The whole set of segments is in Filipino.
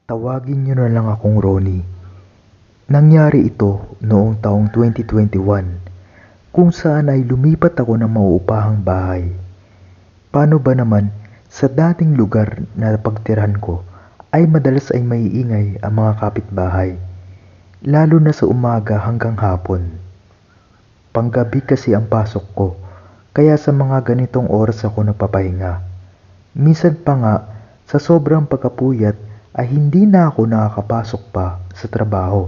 Tawagin niyo na lang akong Ronnie. Nangyari ito noong taong 2021 kung saan ay lumipat ako ng mauupahang bahay. Paano ba naman sa dating lugar na pagtirahan ko ay madalas ay maiingay ang mga kapitbahay, lalo na sa umaga hanggang hapon. Panggabi kasi ang pasok ko, kaya sa mga ganitong oras ako napapahinga. Minsan pa nga, sa sobrang pagkapuyat ay hindi na ako nakakapasok pa sa trabaho.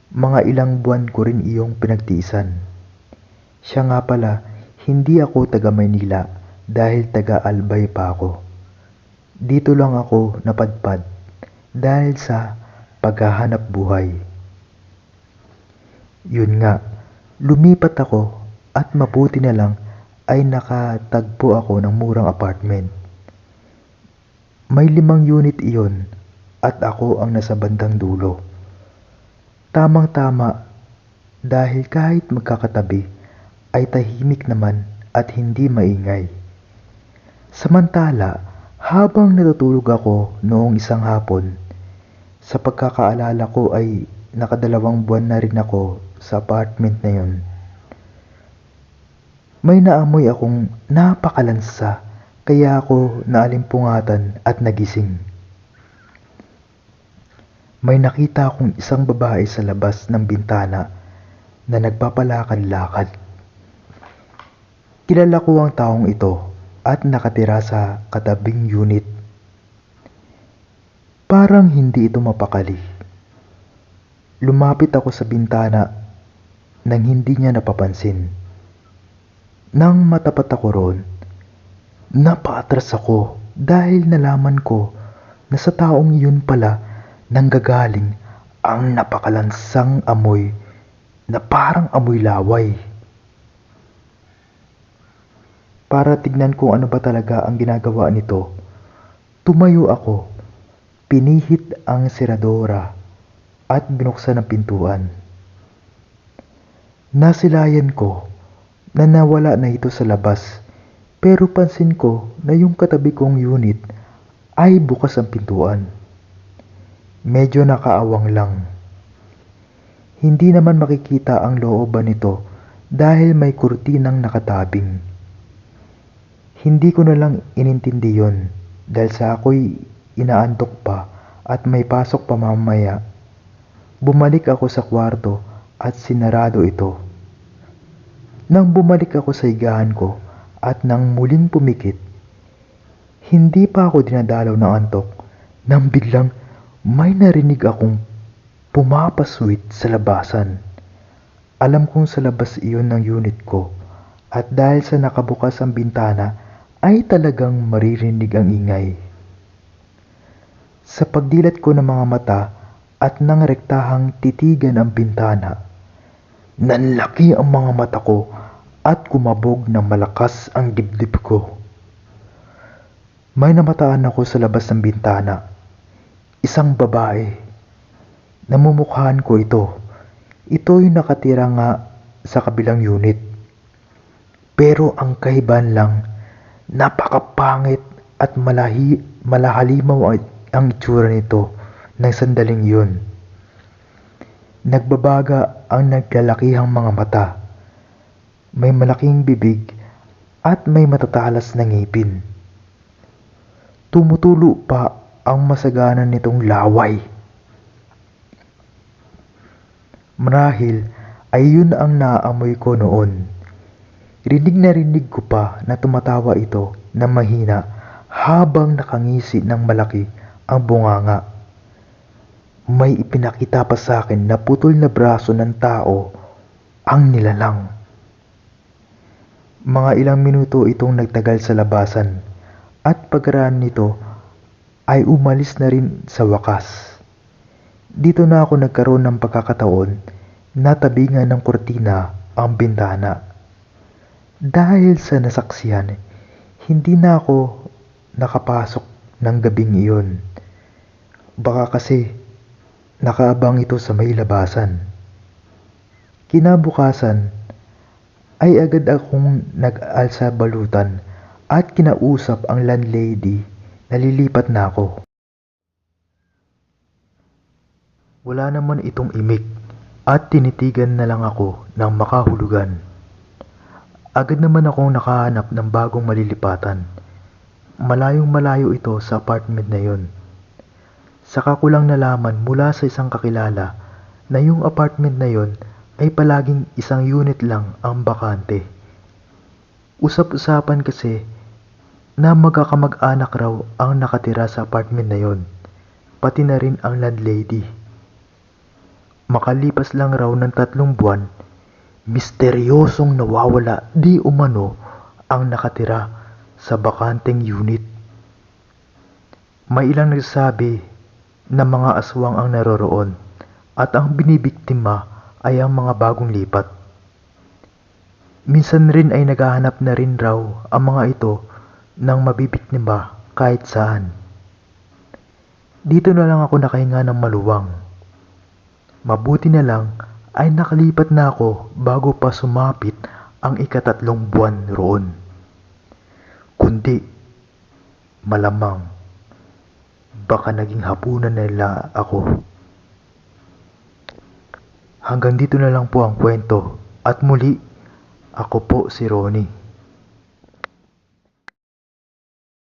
Mga ilang buwan ko rin iyong pinagtiisan. Siya nga pala, hindi ako taga Maynila dahil taga Albay pa ako. Dito lang ako napadpad dahil sa paghahanap buhay. Yun nga, lumipat ako at mabuti na lang ay nakatagpo ako ng murang apartment. May 5 unit iyon at ako ang nasa bandang dulo. Tamang-tama dahil kahit magkakatabi ay tahimik naman at hindi maingay. Samantala, habang natutulog ako noong isang hapon, sa pagkakaalala ko ay nakadalawang buwan na rin ako sa apartment na yun. May naamoy akong napakalansa kaya ako naalimpungatan at nagising. May nakita akong isang babae sa labas ng bintana na nagpapalakad-lakad. Kilala ko ang taong ito at nakatira sa katabing unit. Parang hindi ito mapakali. Lumapit ako sa bintana nang hindi niya napapansin. Nang matapat ako roon, napaatras ako dahil nalaman ko na sa taong yun pala nanggagaling ang napakalansang amoy na parang amoy laway. Para tignan kung ano ba talaga ang ginagawa nito, tumayo ako, pinihit ang seradora at binuksan ang pintuan. Nasilayan ko na nawala na ito sa labas. Pero pansin ko na yung katabi kong unit ay bukas ang pintuan. Medyo nakaawang lang. Hindi naman makikita ang looban nito dahil may kurtinang nakatabing. Hindi ko na lang inintindi yon dahil sa ako'y inaantok pa at may pasok pa mamaya. Bumalik ako sa kwarto at sinarado ito. Nang bumalik ako sa higaan ko, at nang muling pumikit, hindi pa ako dinadalaw ng antok nang biglang may narinig akong pumapaswit sa labasan. Alam kong sa labas iyon ng unit ko at dahil sa nakabukas ang bintana ay talagang maririnig ang ingay. Sa pagdilat ko ng mga mata at nang rektahang titigan ang bintana, nanlaki ang mga mata ko at kumabog ng malakas ang dibdib ko. May namataan ako sa labas ng bintana. Isang babae. Namumukhaan ko ito. Ito'y nakatira nga sa kabilang unit. Pero ang kaibahan lang, napakapangit at malahalimaw ang itsura nito ng sandaling yun. Nagbabaga ang naglalakihang mga mata. May malaking bibig at may matatalas na ngipin. Tumutulo pa ang masaganan nitong laway. Marahil ay yun ang naamoy ko noon. Rinig na rinig ko pa na tumatawa ito na mahina habang nakangisi ng malaki ang bunganga. May ipinakita pa sa akin na putol na braso ng tao ang nilalang. Mga ilang minuto itong nagtagal sa labasan at pagkaraan nito ay umalis na rin sa wakas. Dito na ako nagkaroon ng pagkakataon na tabingan ng kurtina ang bintana. Dahil sa nasaksihan, hindi na ako nakapasok ng gabing iyon. Baka kasi nakaabang ito sa may labasan. Kinabukasan, ay agad akong nag-alsa balutan at kinausap ang landlady na lilipat na ako. Wala naman itong imik at tinitigan na lang ako ng makahulugan. Agad naman akong nakahanap ng bagong malilipatan. Malayong malayo ito sa apartment na yon. Saka ko lang nalaman mula sa isang kakilala na yung apartment na yon ay palaging isang unit lang ang bakante. Usap-usapan kasi na magkakamag-anak raw ang nakatira sa apartment na yon, pati na rin ang landlady. Makalipas lang raw ng 3 buwan, misteryosong nawawala di umano ang nakatira sa bakanteng unit. May ilang nagsasabi na mga aswang ang naroroon at ang binibiktima ay ang mga bagong lipat. Minsan rin ay naghahanap na rin raw ang mga ito ng mabibiktima kahit saan. Dito na lang ako nakahinga ng maluwang. Mabuti na lang ay nakalipat na ako bago pa sumapit ang ika-3 buwan roon. Kundi, malamang, baka naging hapunan nila ako. Hanggang dito na lang po ang kwento at muli, ako po si Ronnie.